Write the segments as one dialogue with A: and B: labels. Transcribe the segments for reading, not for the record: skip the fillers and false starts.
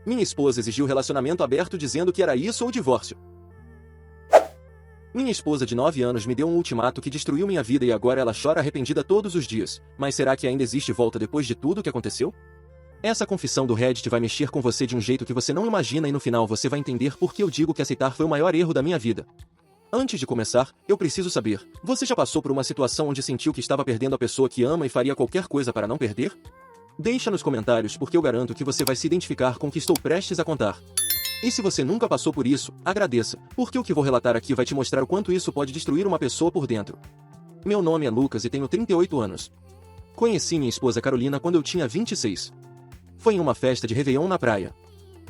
A: Minha esposa exigiu relacionamento aberto dizendo que era isso ou divórcio. Minha esposa de 9 anos me deu um ultimato que destruiu minha vida e agora ela chora arrependida todos os dias. Mas será que ainda existe volta depois de tudo o que aconteceu? Essa confissão do Reddit vai mexer com você de um jeito que você não imagina e no final você vai entender por que eu digo que aceitar foi o maior erro da minha vida. Antes de começar, eu preciso saber, você já passou por uma situação onde sentiu que estava perdendo a pessoa que ama e faria qualquer coisa para não perder? Deixa nos comentários porque eu garanto que você vai se identificar com o que estou prestes a contar. E se você nunca passou por isso, agradeça, porque o que vou relatar aqui vai te mostrar o quanto isso pode destruir uma pessoa por dentro. Meu nome é Lucas e tenho 38 anos. Conheci minha esposa Carolina quando eu tinha 26. Foi em uma festa de Réveillon na praia.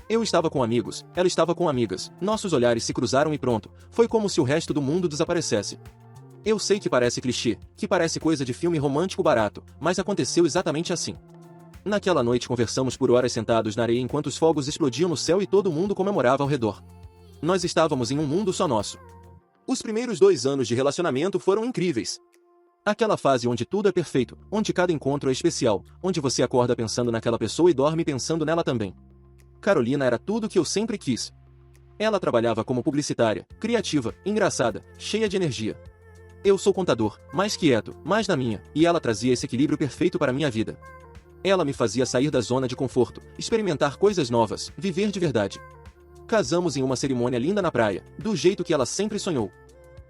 A: Eu estava com amigos, ela estava com amigas, nossos olhares se cruzaram e pronto, foi como se o resto do mundo desaparecesse. Eu sei que parece clichê, que parece coisa de filme romântico barato, mas aconteceu exatamente assim. Naquela noite conversamos por horas sentados na areia enquanto os fogos explodiam no céu e todo mundo comemorava ao redor. Nós estávamos em um mundo só nosso. Os primeiros 2 anos de relacionamento foram incríveis. Aquela fase onde tudo é perfeito, onde cada encontro é especial, onde você acorda pensando naquela pessoa e dorme pensando nela também. Carolina era tudo o que eu sempre quis. Ela trabalhava como publicitária, criativa, engraçada, cheia de energia. Eu sou contador, mais quieto, mais na minha, e ela trazia esse equilíbrio perfeito para a minha vida. Ela me fazia sair da zona de conforto, experimentar coisas novas, viver de verdade. Casamos em uma cerimônia linda na praia, do jeito que ela sempre sonhou.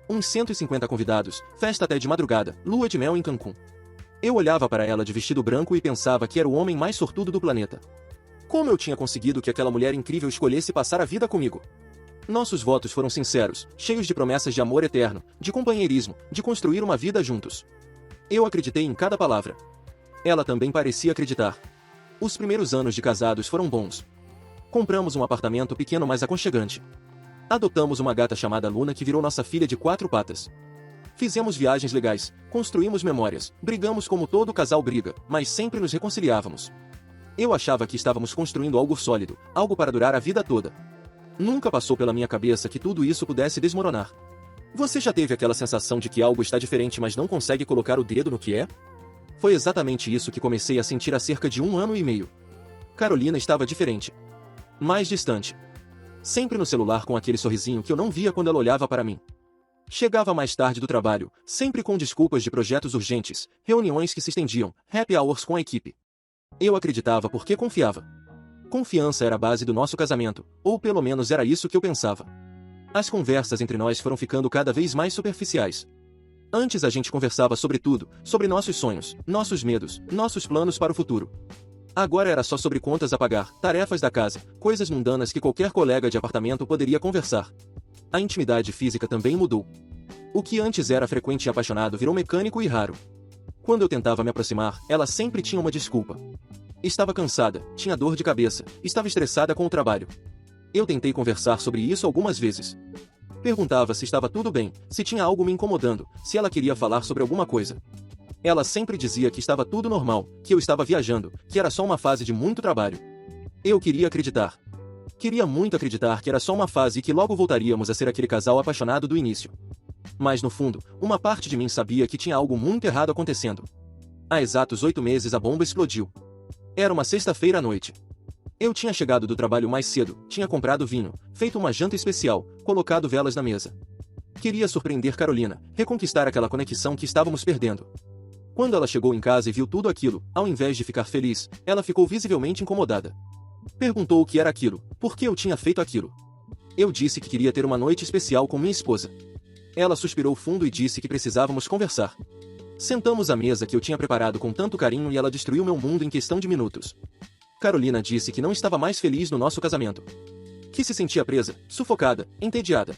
A: Uns 150 convidados, festa até de madrugada, lua de mel em Cancún. Eu olhava para ela de vestido branco e pensava que era o homem mais sortudo do planeta. Como eu tinha conseguido que aquela mulher incrível escolhesse passar a vida comigo? Nossos votos foram sinceros, cheios de promessas de amor eterno, de companheirismo, de construir uma vida juntos. Eu acreditei em cada palavra. Ela também parecia acreditar. Os primeiros anos de casados foram bons. Compramos um apartamento pequeno mas aconchegante. Adotamos uma gata chamada Luna que virou nossa filha de 4 patas. Fizemos viagens legais, construímos memórias, brigamos como todo casal briga, mas sempre nos reconciliávamos. Eu achava que estávamos construindo algo sólido, algo para durar a vida toda. Nunca passou pela minha cabeça que tudo isso pudesse desmoronar. Você já teve aquela sensação de que algo está diferente mas não consegue colocar o dedo no que é? Foi exatamente isso que comecei a sentir há cerca de 1 ano e meio. Carolina estava diferente. Mais distante. Sempre no celular com aquele sorrisinho que eu não via quando ela olhava para mim. Chegava mais tarde do trabalho, sempre com desculpas de projetos urgentes, reuniões que se estendiam, happy hours com a equipe. Eu acreditava porque confiava. Confiança era a base do nosso casamento, ou pelo menos era isso que eu pensava. As conversas entre nós foram ficando cada vez mais superficiais. Antes a gente conversava sobre tudo, sobre nossos sonhos, nossos medos, nossos planos para o futuro. Agora era só sobre contas a pagar, tarefas da casa, coisas mundanas que qualquer colega de apartamento poderia conversar. A intimidade física também mudou. O que antes era frequente e apaixonado virou mecânico e raro. Quando eu tentava me aproximar, ela sempre tinha uma desculpa. Estava cansada, tinha dor de cabeça, estava estressada com o trabalho. Eu tentei conversar sobre isso algumas vezes. Perguntava se estava tudo bem, se tinha algo me incomodando, se ela queria falar sobre alguma coisa. Ela sempre dizia que estava tudo normal, que eu estava viajando, que era só uma fase de muito trabalho. Eu queria acreditar. Queria muito acreditar que era só uma fase e que logo voltaríamos a ser aquele casal apaixonado do início. Mas no fundo, uma parte de mim sabia que tinha algo muito errado acontecendo. Há exatos 8 meses a bomba explodiu. Era uma sexta-feira à noite. Eu tinha chegado do trabalho mais cedo, tinha comprado vinho, feito uma janta especial, colocado velas na mesa. Queria surpreender Carolina, reconquistar aquela conexão que estávamos perdendo. Quando ela chegou em casa e viu tudo aquilo, ao invés de ficar feliz, ela ficou visivelmente incomodada. Perguntou o que era aquilo, por que eu tinha feito aquilo. Eu disse que queria ter uma noite especial com minha esposa. Ela suspirou fundo e disse que precisávamos conversar. Sentamos à mesa que eu tinha preparado com tanto carinho e ela destruiu meu mundo em questão de minutos. Carolina disse que não estava mais feliz no nosso casamento. Que se sentia presa, sufocada, entediada.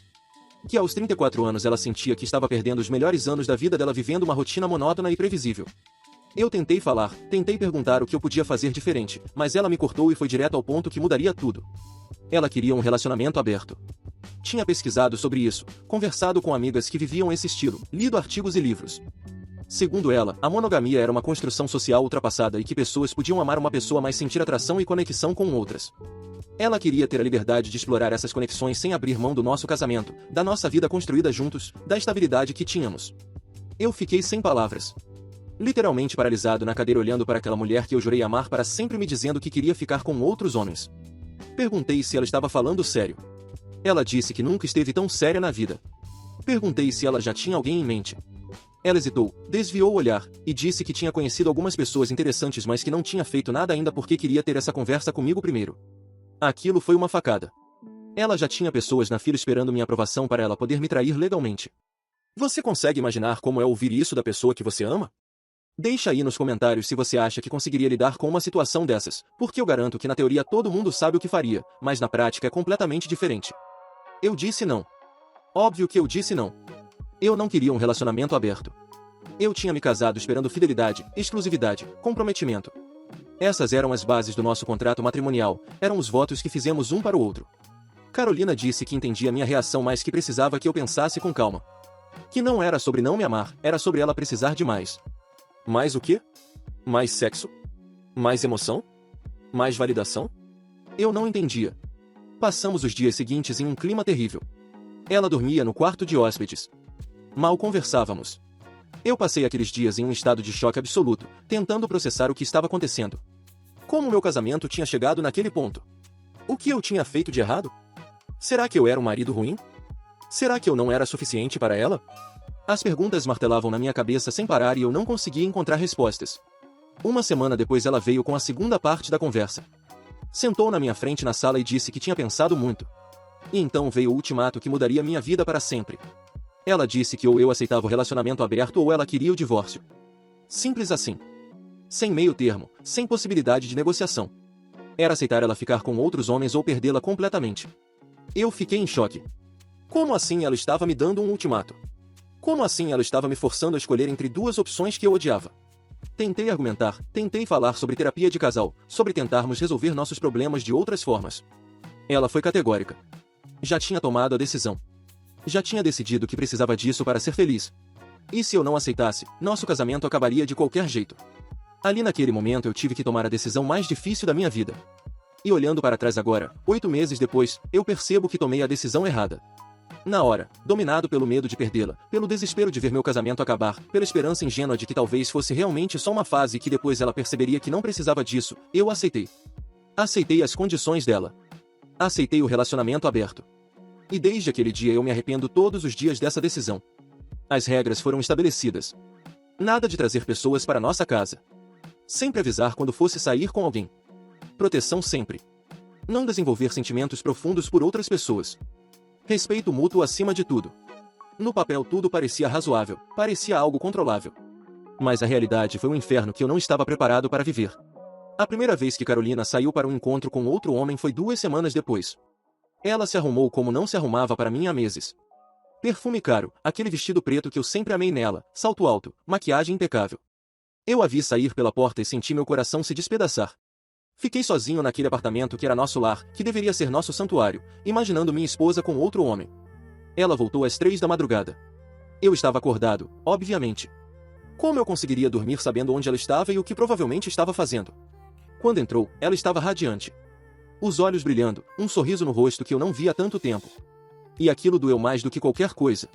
A: Que aos 34 anos ela sentia que estava perdendo os melhores anos da vida dela vivendo uma rotina monótona e previsível. Eu tentei falar, tentei perguntar o que eu podia fazer diferente, mas ela me cortou e foi direto ao ponto que mudaria tudo. Ela queria um relacionamento aberto. Tinha pesquisado sobre isso, conversado com amigas que viviam esse estilo, lido artigos e livros. Segundo ela, a monogamia era uma construção social ultrapassada e que pessoas podiam amar uma pessoa mas sentir atração e conexão com outras. Ela queria ter a liberdade de explorar essas conexões sem abrir mão do nosso casamento, da nossa vida construída juntos, da estabilidade que tínhamos. Eu fiquei sem palavras. Literalmente paralisado na cadeira olhando para aquela mulher que eu jurei amar para sempre me dizendo que queria ficar com outros homens. Perguntei se ela estava falando sério. Ela disse que nunca esteve tão séria na vida. Perguntei se ela já tinha alguém em mente. Ela hesitou, desviou o olhar, e disse que tinha conhecido algumas pessoas interessantes, mas que não tinha feito nada ainda porque queria ter essa conversa comigo primeiro. Aquilo foi uma facada. Ela já tinha pessoas na fila esperando minha aprovação para ela poder me trair legalmente. Você consegue imaginar como é ouvir isso da pessoa que você ama? Deixa aí nos comentários se você acha que conseguiria lidar com uma situação dessas, porque eu garanto que na teoria todo mundo sabe o que faria, mas na prática é completamente diferente. Eu disse não. Óbvio que eu disse não. Eu não queria um relacionamento aberto. Eu tinha me casado esperando fidelidade, exclusividade, comprometimento. Essas eram as bases do nosso contrato matrimonial, eram os votos que fizemos um para o outro. Carolina disse que entendia minha reação, mas que precisava que eu pensasse com calma. Que não era sobre não me amar, era sobre ela precisar de mais. Mais o quê? Mais sexo? Mais emoção? Mais validação? Eu não entendia. Passamos os dias seguintes em um clima terrível. Ela dormia no quarto de hóspedes. Mal conversávamos. Eu passei aqueles dias em um estado de choque absoluto, tentando processar o que estava acontecendo. Como meu casamento tinha chegado naquele ponto? O que eu tinha feito de errado? Será que eu era um marido ruim? Será que eu não era suficiente para ela? As perguntas martelavam na minha cabeça sem parar e eu não conseguia encontrar respostas. Uma semana depois ela veio com a segunda parte da conversa. Sentou na minha frente na sala e disse que tinha pensado muito. E então veio o ultimato que mudaria minha vida para sempre. Ela disse que ou eu aceitava o relacionamento aberto ou ela queria o divórcio. Simples assim. Sem meio termo, sem possibilidade de negociação. Era aceitar ela ficar com outros homens ou perdê-la completamente. Eu fiquei em choque. Como assim ela estava me dando um ultimato? Como assim ela estava me forçando a escolher entre duas opções que eu odiava? Tentei argumentar, tentei falar sobre terapia de casal, sobre tentarmos resolver nossos problemas de outras formas. Ela foi categórica. Já tinha tomado a decisão. Já tinha decidido que precisava disso para ser feliz. E se eu não aceitasse, nosso casamento acabaria de qualquer jeito. Ali naquele momento eu tive que tomar a decisão mais difícil da minha vida. E olhando para trás agora, 8 meses depois, eu percebo que tomei a decisão errada. Na hora, dominado pelo medo de perdê-la, pelo desespero de ver meu casamento acabar, pela esperança ingênua de que talvez fosse realmente só uma fase e que depois ela perceberia que não precisava disso, eu aceitei. Aceitei as condições dela. Aceitei o relacionamento aberto. E desde aquele dia eu me arrependo todos os dias dessa decisão. As regras foram estabelecidas. Nada de trazer pessoas para nossa casa. Sempre avisar quando fosse sair com alguém. Proteção sempre. Não desenvolver sentimentos profundos por outras pessoas. Respeito mútuo acima de tudo. No papel tudo parecia razoável, parecia algo controlável. Mas a realidade foi um inferno que eu não estava preparado para viver. A primeira vez que Carolina saiu para um encontro com outro homem foi 2 semanas depois. Ela se arrumou como não se arrumava para mim há meses. Perfume caro, aquele vestido preto que eu sempre amei nela, salto alto, maquiagem impecável. Eu a vi sair pela porta e senti meu coração se despedaçar. Fiquei sozinho naquele apartamento que era nosso lar, que deveria ser nosso santuário, imaginando minha esposa com outro homem. Ela voltou às 3 da madrugada. Eu estava acordado, obviamente. Como eu conseguiria dormir sabendo onde ela estava e o que provavelmente estava fazendo? Quando entrou, ela estava radiante. Os olhos brilhando, um sorriso no rosto que eu não via há tanto tempo. E aquilo doeu mais do que qualquer coisa.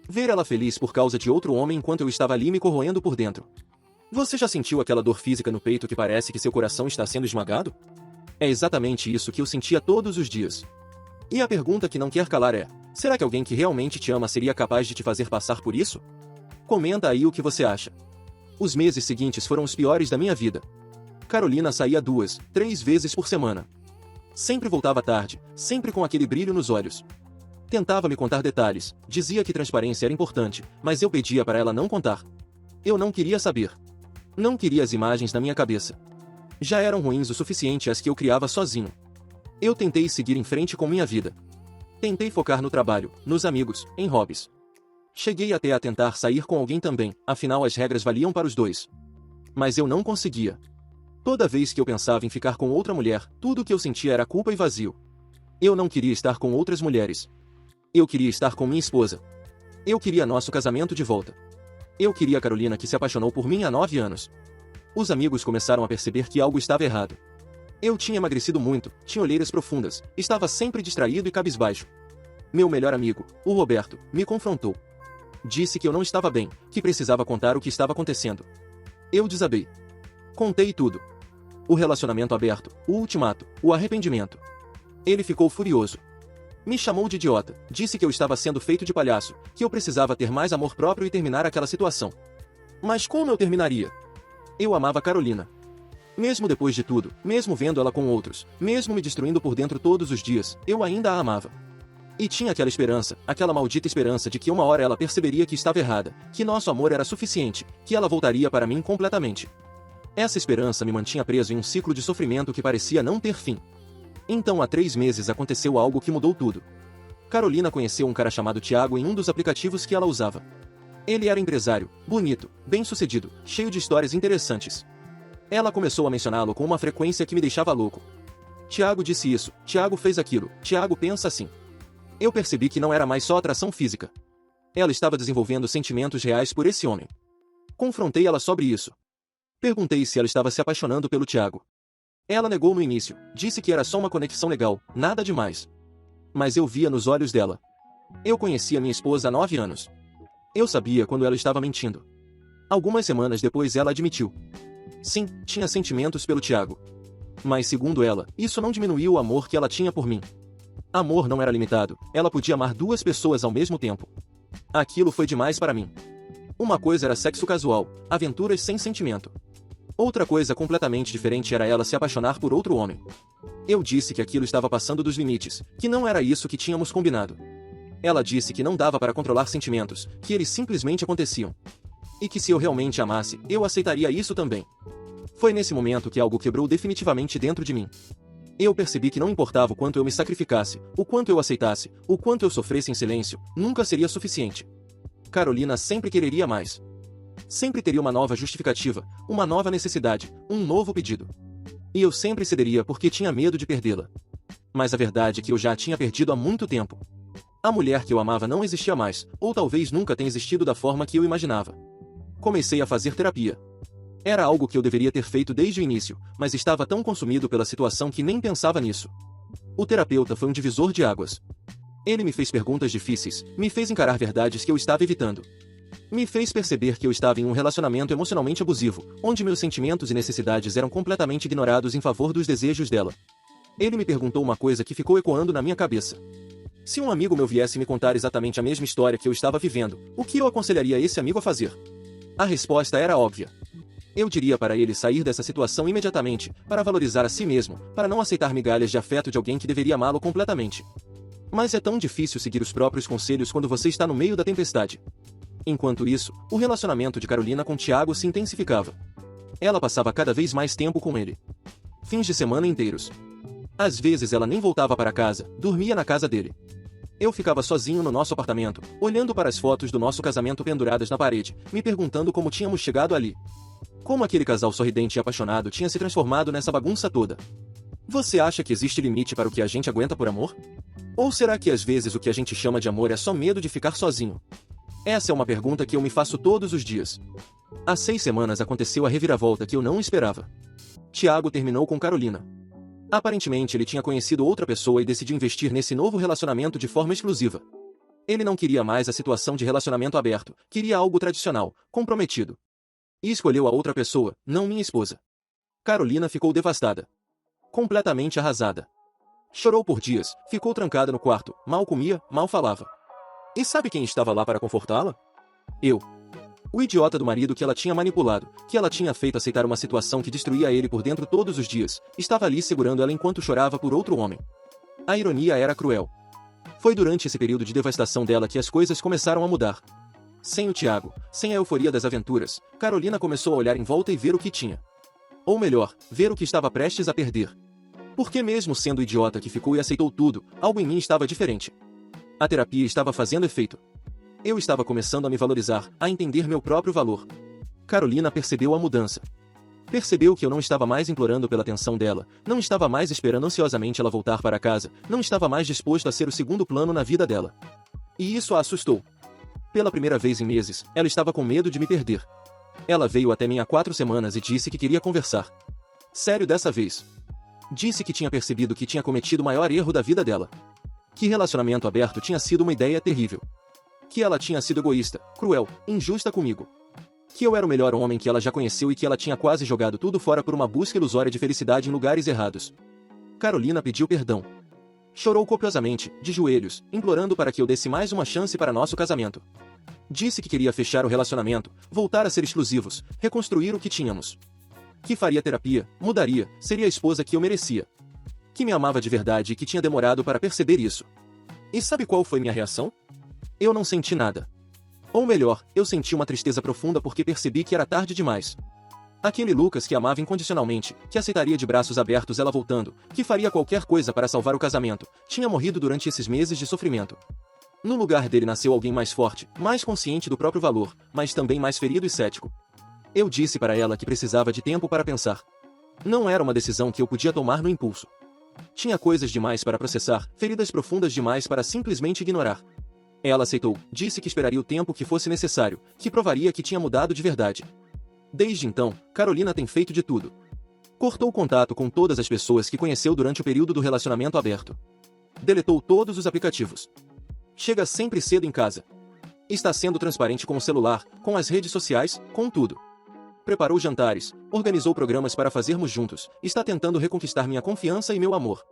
A: Ver ela feliz por causa de outro homem enquanto eu estava ali me corroendo por dentro. Você já sentiu aquela dor física no peito que parece que seu coração está sendo esmagado? É exatamente isso que eu sentia todos os dias. E a pergunta que não quer calar é: será que alguém que realmente te ama seria capaz de te fazer passar por isso? Comenta aí o que você acha. Os meses seguintes foram os piores da minha vida. Carolina saía 2, 3 vezes por semana. Sempre voltava tarde, sempre com aquele brilho nos olhos. Tentava me contar detalhes, dizia que transparência era importante, mas eu pedia para ela não contar. Eu não queria saber. Não queria as imagens na minha cabeça. Já eram ruins o suficiente as que eu criava sozinho. Eu tentei seguir em frente com minha vida. Tentei focar no trabalho, nos amigos, em hobbies. Cheguei até a tentar sair com alguém também, afinal as regras valiam para os dois. Mas eu não conseguia. Toda vez que eu pensava em ficar com outra mulher, tudo o que eu sentia era culpa e vazio. Eu não queria estar com outras mulheres. Eu queria estar com minha esposa. Eu queria nosso casamento de volta. Eu queria a Carolina que se apaixonou por mim há 9 anos. Os amigos começaram a perceber que algo estava errado. Eu tinha emagrecido muito, tinha olheiras profundas, estava sempre distraído e cabisbaixo. Meu melhor amigo, o Roberto, me confrontou. Disse que eu não estava bem, que precisava contar o que estava acontecendo. Eu desabei. Contei tudo. O relacionamento aberto, o ultimato, o arrependimento. Ele ficou furioso. Me chamou de idiota, disse que eu estava sendo feito de palhaço, que eu precisava ter mais amor próprio e terminar aquela situação. Mas como eu terminaria? Eu amava Carolina. Mesmo depois de tudo, mesmo vendo ela com outros, mesmo me destruindo por dentro todos os dias, eu ainda a amava. E tinha aquela esperança, aquela maldita esperança de que uma hora ela perceberia que estava errada, que nosso amor era suficiente, que ela voltaria para mim completamente. Essa esperança me mantinha preso em um ciclo de sofrimento que parecia não ter fim. Então há 3 meses aconteceu algo que mudou tudo. Carolina conheceu um cara chamado Thiago em um dos aplicativos que ela usava. Ele era empresário, bonito, bem-sucedido, cheio de histórias interessantes. Ela começou a mencioná-lo com uma frequência que me deixava louco. Thiago disse isso, Thiago fez aquilo, Thiago pensa assim. Eu percebi que não era mais só atração física. Ela estava desenvolvendo sentimentos reais por esse homem. Confrontei ela sobre isso. Perguntei se ela estava se apaixonando pelo Thiago. Ela negou no início, disse que era só uma conexão legal, nada demais. Mas eu via nos olhos dela. Eu conhecia minha esposa há 9 anos. Eu sabia quando ela estava mentindo. Algumas semanas depois ela admitiu. Sim, tinha sentimentos pelo Thiago. Mas segundo ela, isso não diminuiu o amor que ela tinha por mim. Amor não era limitado, ela podia amar 2 pessoas ao mesmo tempo. Aquilo foi demais para mim. Uma coisa era sexo casual, aventuras sem sentimento. Outra coisa completamente diferente era ela se apaixonar por outro homem. Eu disse que aquilo estava passando dos limites, que não era isso que tínhamos combinado. Ela disse que não dava para controlar sentimentos, que eles simplesmente aconteciam. E que se eu realmente amasse, eu aceitaria isso também. Foi nesse momento que algo quebrou definitivamente dentro de mim. Eu percebi que não importava o quanto eu me sacrificasse, o quanto eu aceitasse, o quanto eu sofresse em silêncio, nunca seria suficiente. Carolina sempre quereria mais. Sempre teria uma nova justificativa, uma nova necessidade, um novo pedido. E eu sempre cederia porque tinha medo de perdê-la. Mas a verdade é que eu já a tinha perdido há muito tempo. A mulher que eu amava não existia mais, ou talvez nunca tenha existido da forma que eu imaginava. Comecei a fazer terapia. Era algo que eu deveria ter feito desde o início, mas estava tão consumido pela situação que nem pensava nisso. O terapeuta foi um divisor de águas. Ele me fez perguntas difíceis, me fez encarar verdades que eu estava evitando. Me fez perceber que eu estava em um relacionamento emocionalmente abusivo, onde meus sentimentos e necessidades eram completamente ignorados em favor dos desejos dela. Ele me perguntou uma coisa que ficou ecoando na minha cabeça. Se um amigo meu viesse me contar exatamente a mesma história que eu estava vivendo, o que eu aconselharia esse amigo a fazer? A resposta era óbvia. Eu diria para ele sair dessa situação imediatamente, para valorizar a si mesmo, para não aceitar migalhas de afeto de alguém que deveria amá-lo completamente. Mas é tão difícil seguir os próprios conselhos quando você está no meio da tempestade. Enquanto isso, o relacionamento de Carolina com Thiago se intensificava. Ela passava cada vez mais tempo com ele. Fins de semana inteiros. Às vezes ela nem voltava para casa, dormia na casa dele. Eu ficava sozinho no nosso apartamento, olhando para as fotos do nosso casamento penduradas na parede, me perguntando como tínhamos chegado ali. Como aquele casal sorridente e apaixonado tinha se transformado nessa bagunça toda. Você acha que existe limite para o que a gente aguenta por amor? Ou será que às vezes o que a gente chama de amor é só medo de ficar sozinho? Essa é uma pergunta que eu me faço todos os dias. Há 6 semanas aconteceu a reviravolta que eu não esperava. Thiago terminou com Carolina. Aparentemente ele tinha conhecido outra pessoa e decidiu investir nesse novo relacionamento de forma exclusiva. Ele não queria mais a situação de relacionamento aberto, queria algo tradicional, comprometido. E escolheu a outra pessoa, não minha esposa. Carolina ficou devastada. Completamente arrasada. Chorou por dias, ficou trancada no quarto, mal comia, mal falava. E sabe quem estava lá para confortá-la? Eu. O idiota do marido que ela tinha manipulado, que ela tinha feito aceitar uma situação que destruía ele por dentro todos os dias, estava ali segurando ela enquanto chorava por outro homem. A ironia era cruel. Foi durante esse período de devastação dela que as coisas começaram a mudar. Sem o Thiago, sem a euforia das aventuras, Carolina começou a olhar em volta e ver o que tinha. Ou melhor, ver o que estava prestes a perder. Porque mesmo sendo o idiota que ficou e aceitou tudo, algo em mim estava diferente. A terapia estava fazendo efeito. Eu estava começando a me valorizar, a entender meu próprio valor. Carolina percebeu a mudança. Percebeu que eu não estava mais implorando pela atenção dela, não estava mais esperando ansiosamente ela voltar para casa, não estava mais disposto a ser o segundo plano na vida dela. E isso a assustou. Pela primeira vez em meses, ela estava com medo de me perder. Ela veio até mim há 4 semanas e disse que queria conversar. Sério dessa vez. Disse que tinha percebido que tinha cometido o maior erro da vida dela. Que relacionamento aberto tinha sido uma ideia terrível. Que ela tinha sido egoísta, cruel, injusta comigo. Que eu era o melhor homem que ela já conheceu e que ela tinha quase jogado tudo fora por uma busca ilusória de felicidade em lugares errados. Carolina pediu perdão. Chorou copiosamente, de joelhos, implorando para que eu desse mais uma chance para nosso casamento. Disse que queria fechar o relacionamento, voltar a ser exclusivos, reconstruir o que tínhamos. Que faria terapia, mudaria, seria a esposa que eu merecia. Que me amava de verdade e que tinha demorado para perceber isso. E sabe qual foi minha reação? Eu não senti nada. Ou melhor, eu senti uma tristeza profunda porque percebi que era tarde demais. Aquele Lucas que amava incondicionalmente, que aceitaria de braços abertos ela voltando, que faria qualquer coisa para salvar o casamento, tinha morrido durante esses meses de sofrimento. No lugar dele nasceu alguém mais forte, mais consciente do próprio valor, mas também mais ferido e cético. Eu disse para ela que precisava de tempo para pensar. Não era uma decisão que eu podia tomar no impulso. Tinha coisas demais para processar, feridas profundas demais para simplesmente ignorar. Ela aceitou, disse que esperaria o tempo que fosse necessário, que provaria que tinha mudado de verdade. Desde então, Carolina tem feito de tudo. Cortou contato com todas as pessoas que conheceu durante o período do relacionamento aberto. Deletou todos os aplicativos. Chega sempre cedo em casa. Está sendo transparente com o celular, com as redes sociais, com tudo. Preparou jantares, organizou programas para fazermos juntos, está tentando reconquistar minha confiança e meu amor.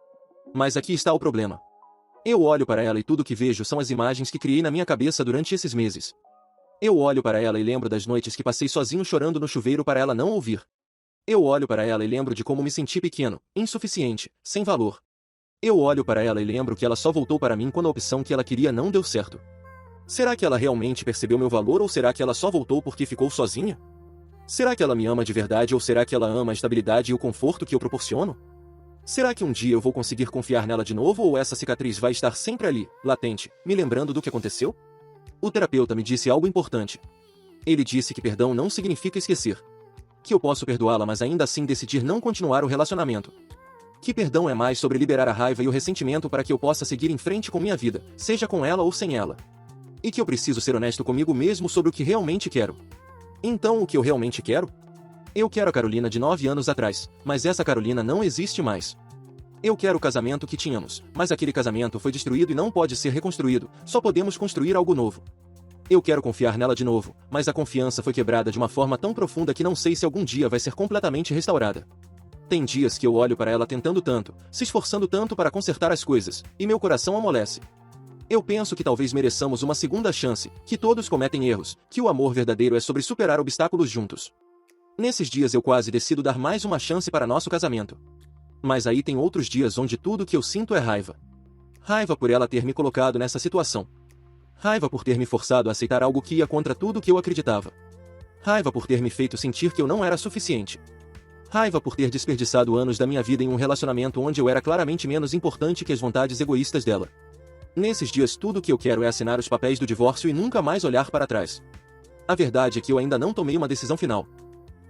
A: Mas aqui está o problema. Eu olho para ela e tudo que vejo são as imagens que criei na minha cabeça durante esses meses. Eu olho para ela e lembro das noites que passei sozinho chorando no chuveiro para ela não ouvir. Eu olho para ela e lembro de como me senti pequeno, insuficiente, sem valor. Eu olho para ela e lembro que ela só voltou para mim quando a opção que ela queria não deu certo. Será que ela realmente percebeu meu valor ou será que ela só voltou porque ficou sozinha? Será que ela me ama de verdade ou será que ela ama a estabilidade e o conforto que eu proporciono? Será que um dia eu vou conseguir confiar nela de novo ou essa cicatriz vai estar sempre ali, latente, me lembrando do que aconteceu? O terapeuta me disse algo importante. Ele disse que perdão não significa esquecer. Que eu posso perdoá-la mas ainda assim decidir não continuar o relacionamento. Que perdão é mais sobre liberar a raiva e o ressentimento para que eu possa seguir em frente com minha vida, seja com ela ou sem ela. E que eu preciso ser honesto comigo mesmo sobre o que realmente quero. Então o que eu realmente quero? Eu quero a Carolina de 9 anos atrás, mas essa Carolina não existe mais. Eu quero o casamento que tínhamos, mas aquele casamento foi destruído e não pode ser reconstruído, só podemos construir algo novo. Eu quero confiar nela de novo, mas a confiança foi quebrada de uma forma tão profunda que não sei se algum dia vai ser completamente restaurada. Tem dias que eu olho para ela tentando tanto, se esforçando tanto para consertar as coisas, e meu coração amolece. Eu penso que talvez mereçamos uma segunda chance, que todos cometem erros, que o amor verdadeiro é sobre superar obstáculos juntos. Nesses dias eu quase decido dar mais uma chance para nosso casamento. Mas aí tem outros dias onde tudo que eu sinto é raiva. Raiva por ela ter me colocado nessa situação. Raiva por ter me forçado a aceitar algo que ia contra tudo que eu acreditava. Raiva por ter me feito sentir que eu não era suficiente. Raiva por ter desperdiçado anos da minha vida em um relacionamento onde eu era claramente menos importante que as vontades egoístas dela. Nesses dias tudo que eu quero é assinar os papéis do divórcio e nunca mais olhar para trás. A verdade é que eu ainda não tomei uma decisão final.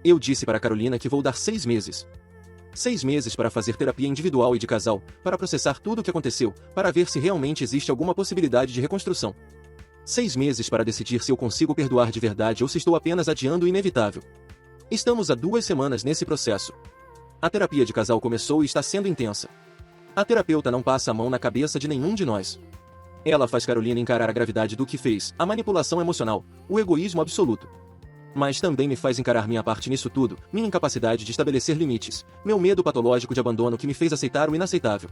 A: Eu disse para Carolina que vou dar 6 meses. 6 meses para fazer terapia individual e de casal, para processar tudo o que aconteceu, para ver se realmente existe alguma possibilidade de reconstrução. 6 meses para decidir se eu consigo perdoar de verdade ou se estou apenas adiando o inevitável. Estamos há 2 semanas nesse processo. A terapia de casal começou e está sendo intensa. A terapeuta não passa a mão na cabeça de nenhum de nós. Ela faz Carolina encarar a gravidade do que fez, a manipulação emocional, o egoísmo absoluto. Mas também me faz encarar minha parte nisso tudo, minha incapacidade de estabelecer limites, meu medo patológico de abandono que me fez aceitar o inaceitável.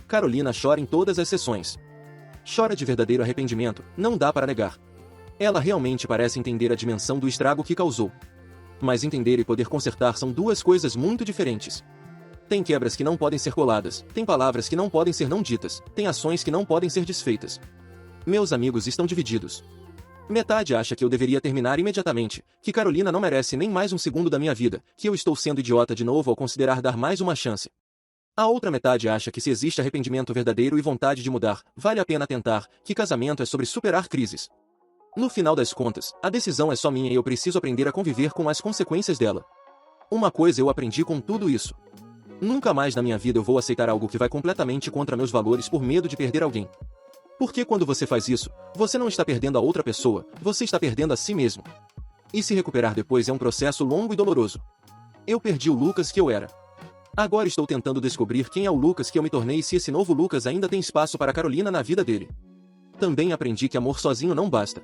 A: Carolina chora em todas as sessões. Chora de verdadeiro arrependimento, não dá para negar. Ela realmente parece entender a dimensão do estrago que causou. Mas entender e poder consertar são 2 coisas muito diferentes. Tem quebras que não podem ser coladas, tem palavras que não podem ser não ditas, tem ações que não podem ser desfeitas. Meus amigos estão divididos. Metade acha que eu deveria terminar imediatamente, que Carolina não merece nem mais um segundo da minha vida, que eu estou sendo idiota de novo ao considerar dar mais uma chance. A outra metade acha que se existe arrependimento verdadeiro e vontade de mudar, vale a pena tentar, que casamento é sobre superar crises. No final das contas, a decisão é só minha e eu preciso aprender a conviver com as consequências dela. Uma coisa eu aprendi com tudo isso. Nunca mais na minha vida eu vou aceitar algo que vai completamente contra meus valores por medo de perder alguém. Porque quando você faz isso, você não está perdendo a outra pessoa, você está perdendo a si mesmo. E se recuperar depois é um processo longo e doloroso. Eu perdi o Lucas que eu era. Agora estou tentando descobrir quem é o Lucas que eu me tornei e se esse novo Lucas ainda tem espaço para Carolina na vida dele. Também aprendi que amor sozinho não basta.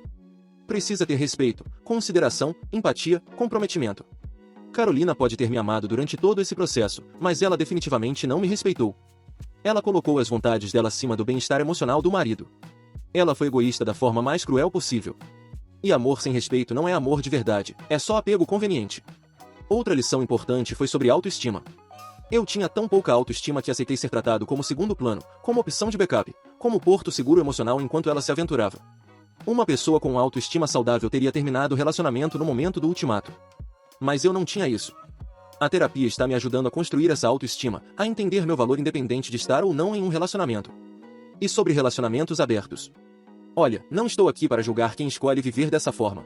A: Precisa ter respeito, consideração, empatia, comprometimento. Carolina pode ter me amado durante todo esse processo, mas ela definitivamente não me respeitou. Ela colocou as vontades dela acima do bem-estar emocional do marido. Ela foi egoísta da forma mais cruel possível. E amor sem respeito não é amor de verdade, é só apego conveniente. Outra lição importante foi sobre autoestima. Eu tinha tão pouca autoestima que aceitei ser tratado como segundo plano, como opção de backup, como porto seguro emocional enquanto ela se aventurava. Uma pessoa com autoestima saudável teria terminado o relacionamento no momento do ultimato. Mas eu não tinha isso. A terapia está me ajudando a construir essa autoestima, a entender meu valor independente de estar ou não em um relacionamento. E sobre relacionamentos abertos. Olha, não estou aqui para julgar quem escolhe viver dessa forma.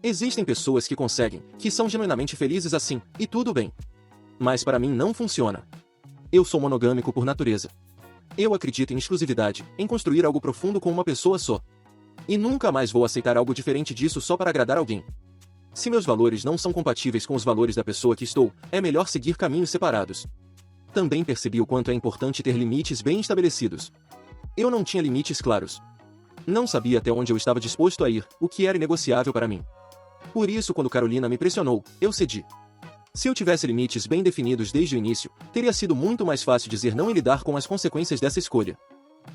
A: Existem pessoas que conseguem, que são genuinamente felizes assim, e tudo bem. Mas para mim não funciona. Eu sou monogâmico por natureza. Eu acredito em exclusividade, em construir algo profundo com uma pessoa só. E nunca mais vou aceitar algo diferente disso só para agradar alguém. Se meus valores não são compatíveis com os valores da pessoa que estou, é melhor seguir caminhos separados. Também percebi o quanto é importante ter limites bem estabelecidos. Eu não tinha limites claros. Não sabia até onde eu estava disposto a ir, o que era inegociável para mim. Por isso, quando Carolina me pressionou, eu cedi. Se eu tivesse limites bem definidos desde o início, teria sido muito mais fácil dizer não e lidar com as consequências dessa escolha.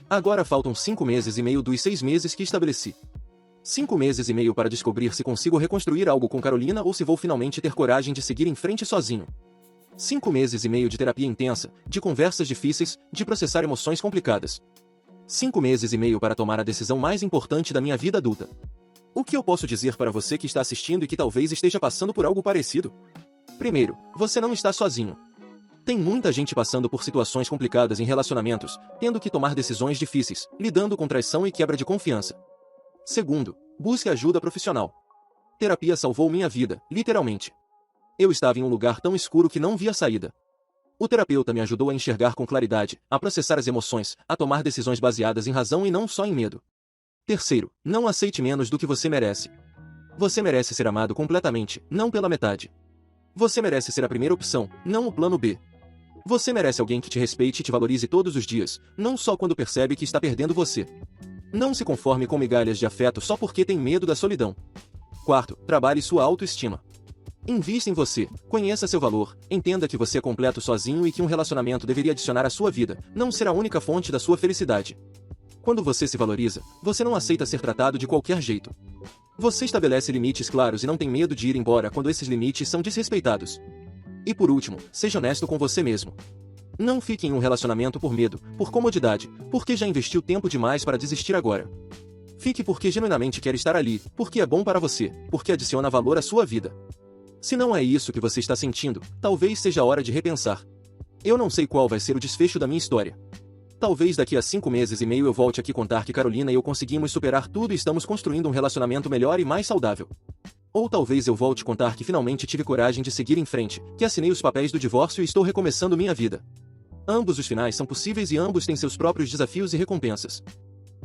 A: Agora faltam 5 meses e meio dos 6 meses que estabeleci. 5 meses e meio para descobrir se consigo reconstruir algo com Carolina ou se vou finalmente ter coragem de seguir em frente sozinho. 5 meses e meio de terapia intensa, de conversas difíceis, de processar emoções complicadas. 5 meses e meio para tomar a decisão mais importante da minha vida adulta. O que eu posso dizer para você que está assistindo e que talvez esteja passando por algo parecido? Primeiro, você não está sozinho. Tem muita gente passando por situações complicadas em relacionamentos, tendo que tomar decisões difíceis, lidando com traição e quebra de confiança. Segundo, busque ajuda profissional. Terapia salvou minha vida, literalmente. Eu estava em um lugar tão escuro que não via saída. O terapeuta me ajudou a enxergar com claridade, a processar as emoções, a tomar decisões baseadas em razão e não só em medo. Terceiro, não aceite menos do que você merece. Você merece ser amado completamente, não pela metade. Você merece ser a primeira opção, não o plano B. Você merece alguém que te respeite e te valorize todos os dias, não só quando percebe que está perdendo você. Não se conforme com migalhas de afeto só porque tem medo da solidão. Quarto, trabalhe sua autoestima. Invista em você, conheça seu valor, entenda que você é completo sozinho e que um relacionamento deveria adicionar à sua vida, não ser a única fonte da sua felicidade. Quando você se valoriza, você não aceita ser tratado de qualquer jeito. Você estabelece limites claros e não tem medo de ir embora quando esses limites são desrespeitados. E por último, seja honesto com você mesmo. Não fique em um relacionamento por medo, por comodidade, porque já investiu tempo demais para desistir agora. Fique porque genuinamente quer estar ali, porque é bom para você, porque adiciona valor à sua vida. Se não é isso que você está sentindo, talvez seja a hora de repensar. Eu não sei qual vai ser o desfecho da minha história. Talvez daqui a 5 meses e meio eu volte aqui contar que Carolina e eu conseguimos superar tudo e estamos construindo um relacionamento melhor e mais saudável. Ou talvez eu volte contar que finalmente tive coragem de seguir em frente, que assinei os papéis do divórcio e estou recomeçando minha vida. Ambos os finais são possíveis e ambos têm seus próprios desafios e recompensas.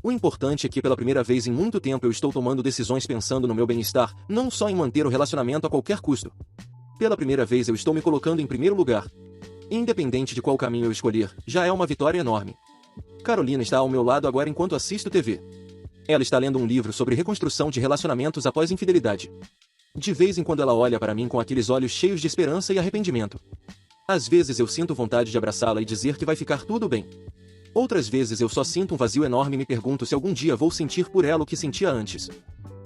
A: O importante é que pela primeira vez em muito tempo eu estou tomando decisões pensando no meu bem-estar, não só em manter o relacionamento a qualquer custo. Pela primeira vez eu estou me colocando em primeiro lugar. Independente de qual caminho eu escolher, já é uma vitória enorme. Carolina está ao meu lado agora enquanto assisto TV. Ela está lendo um livro sobre reconstrução de relacionamentos após infidelidade. De vez em quando ela olha para mim com aqueles olhos cheios de esperança e arrependimento. Às vezes eu sinto vontade de abraçá-la e dizer que vai ficar tudo bem. Outras vezes eu só sinto um vazio enorme e me pergunto se algum dia vou sentir por ela o que sentia antes.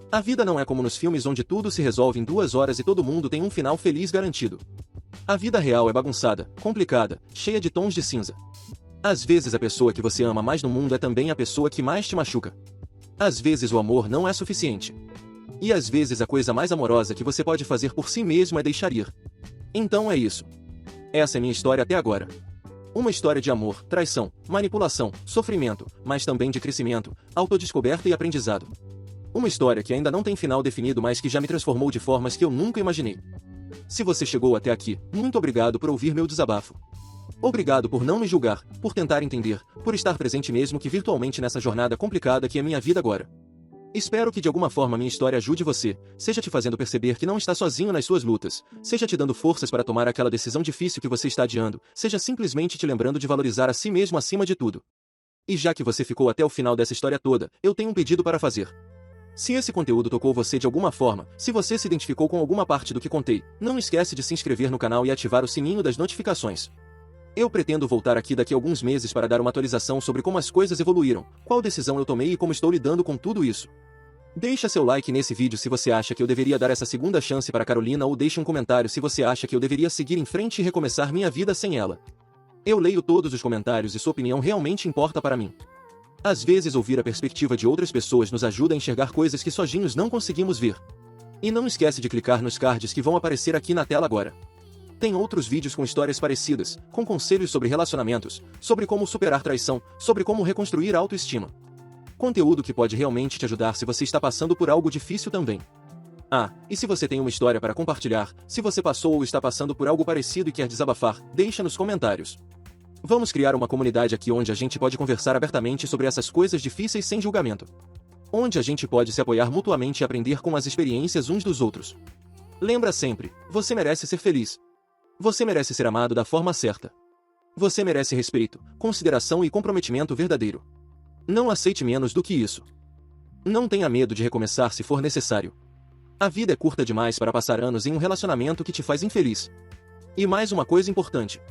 A: A vida não é como nos filmes onde tudo se resolve em 2 horas e todo mundo tem um final feliz garantido. A vida real é bagunçada, complicada, cheia de tons de cinza. Às vezes a pessoa que você ama mais no mundo é também a pessoa que mais te machuca. Às vezes o amor não é suficiente. E às vezes a coisa mais amorosa que você pode fazer por si mesmo é deixar ir. Então é isso. Essa é minha história até agora. Uma história de amor, traição, manipulação, sofrimento, mas também de crescimento, autodescoberta e aprendizado. Uma história que ainda não tem final definido, mas que já me transformou de formas que eu nunca imaginei. Se você chegou até aqui, muito obrigado por ouvir meu desabafo. Obrigado por não me julgar, por tentar entender, por estar presente mesmo que virtualmente nessa jornada complicada que é minha vida agora. Espero que de alguma forma minha história ajude você, seja te fazendo perceber que não está sozinho nas suas lutas, seja te dando forças para tomar aquela decisão difícil que você está adiando, seja simplesmente te lembrando de valorizar a si mesmo acima de tudo. E já que você ficou até o final dessa história toda, eu tenho um pedido para fazer. Se esse conteúdo tocou você de alguma forma, se você se identificou com alguma parte do que contei, não esquece de se inscrever no canal e ativar o sininho das notificações. Eu pretendo voltar aqui daqui a alguns meses para dar uma atualização sobre como as coisas evoluíram, qual decisão eu tomei e como estou lidando com tudo isso. Deixa seu like nesse vídeo se você acha que eu deveria dar essa segunda chance para Carolina ou deixe um comentário se você acha que eu deveria seguir em frente e recomeçar minha vida sem ela. Eu leio todos os comentários e sua opinião realmente importa para mim. Às vezes ouvir a perspectiva de outras pessoas nos ajuda a enxergar coisas que sozinhos não conseguimos ver. E não esquece de clicar nos cards que vão aparecer aqui na tela agora. Tem outros vídeos com histórias parecidas, com conselhos sobre relacionamentos, sobre como superar traição, sobre como reconstruir a autoestima. Conteúdo que pode realmente te ajudar se você está passando por algo difícil também. Ah, e se você tem uma história para compartilhar, se você passou ou está passando por algo parecido e quer desabafar, deixa nos comentários. Vamos criar uma comunidade aqui onde a gente pode conversar abertamente sobre essas coisas difíceis sem julgamento. Onde a gente pode se apoiar mutuamente e aprender com as experiências uns dos outros. Lembra sempre, você merece ser feliz. Você merece ser amado da forma certa. Você merece respeito, consideração e comprometimento verdadeiro. Não aceite menos do que isso. Não tenha medo de recomeçar se for necessário. A vida é curta demais para passar anos em um relacionamento que te faz infeliz. E mais uma coisa importante.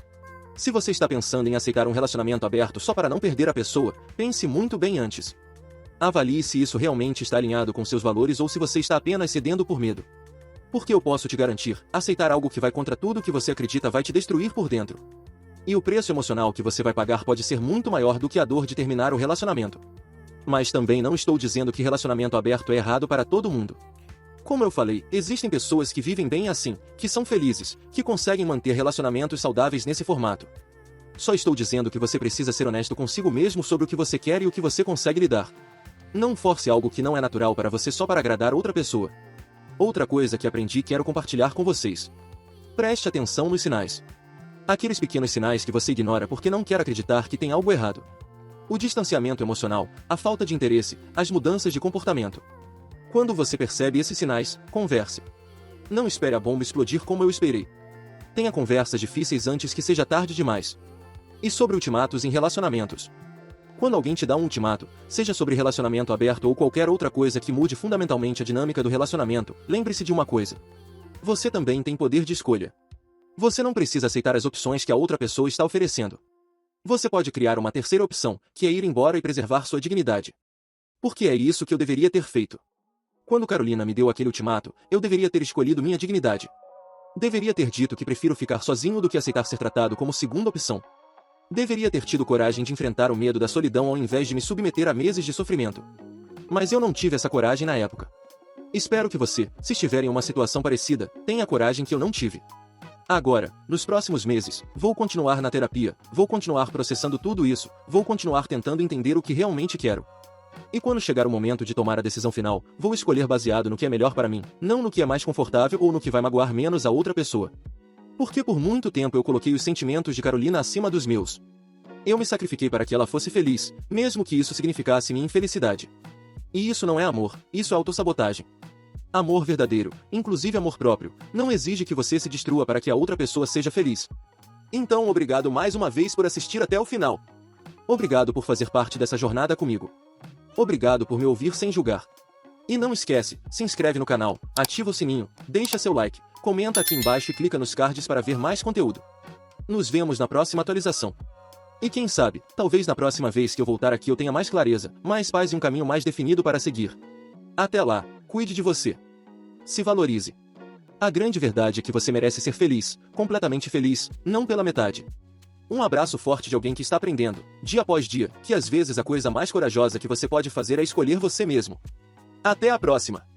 A: Se você está pensando em aceitar um relacionamento aberto só para não perder a pessoa, pense muito bem antes. Avalie se isso realmente está alinhado com seus valores ou se você está apenas cedendo por medo. Porque eu posso te garantir, aceitar algo que vai contra tudo que você acredita vai te destruir por dentro. E o preço emocional que você vai pagar pode ser muito maior do que a dor de terminar o relacionamento. Mas também não estou dizendo que relacionamento aberto é errado para todo mundo. Como eu falei, existem pessoas que vivem bem assim, que são felizes, que conseguem manter relacionamentos saudáveis nesse formato. Só estou dizendo que você precisa ser honesto consigo mesmo sobre o que você quer e o que você consegue lidar. Não force algo que não é natural para você só para agradar outra pessoa. Outra coisa que aprendi e quero compartilhar com vocês. Preste atenção nos sinais. Aqueles pequenos sinais que você ignora porque não quer acreditar que tem algo errado. O distanciamento emocional, a falta de interesse, as mudanças de comportamento. Quando você percebe esses sinais, converse. Não espere a bomba explodir como eu esperei. Tenha conversas difíceis antes que seja tarde demais. E sobre ultimatos em relacionamentos. Quando alguém te dá um ultimato, seja sobre relacionamento aberto ou qualquer outra coisa que mude fundamentalmente a dinâmica do relacionamento, lembre-se de uma coisa. Você também tem poder de escolha. Você não precisa aceitar as opções que a outra pessoa está oferecendo. Você pode criar uma terceira opção, que é ir embora e preservar sua dignidade. Porque é isso que eu deveria ter feito. Quando Carolina me deu aquele ultimato, eu deveria ter escolhido minha dignidade. Deveria ter dito que prefiro ficar sozinho do que aceitar ser tratado como segunda opção. Deveria ter tido coragem de enfrentar o medo da solidão ao invés de me submeter a meses de sofrimento. Mas eu não tive essa coragem na época. Espero que você, se estiver em uma situação parecida, tenha a coragem que eu não tive. Agora, nos próximos meses, vou continuar na terapia, vou continuar processando tudo isso, vou continuar tentando entender o que realmente quero. E quando chegar o momento de tomar a decisão final, vou escolher baseado no que é melhor para mim, não no que é mais confortável ou no que vai magoar menos a outra pessoa. Porque por muito tempo eu coloquei os sentimentos de Carolina acima dos meus. Eu me sacrifiquei para que ela fosse feliz, mesmo que isso significasse minha infelicidade. E isso não é amor, isso é autossabotagem. Amor verdadeiro, inclusive amor próprio, não exige que você se destrua para que a outra pessoa seja feliz. Então obrigado mais uma vez por assistir até o final. Obrigado por fazer parte dessa jornada comigo. Obrigado por me ouvir sem julgar. E não esquece, se inscreve no canal, ativa o sininho, deixa seu like, comenta aqui embaixo e clica nos cards para ver mais conteúdo. Nos vemos na próxima atualização. E quem sabe, talvez na próxima vez que eu voltar aqui eu tenha mais clareza, mais paz e um caminho mais definido para seguir. Até lá, cuide de você. Se valorize. A grande verdade é que você merece ser feliz, completamente feliz, não pela metade. Um abraço forte de alguém que está aprendendo, dia após dia, que às vezes a coisa mais corajosa que você pode fazer é escolher você mesmo. Até a próxima!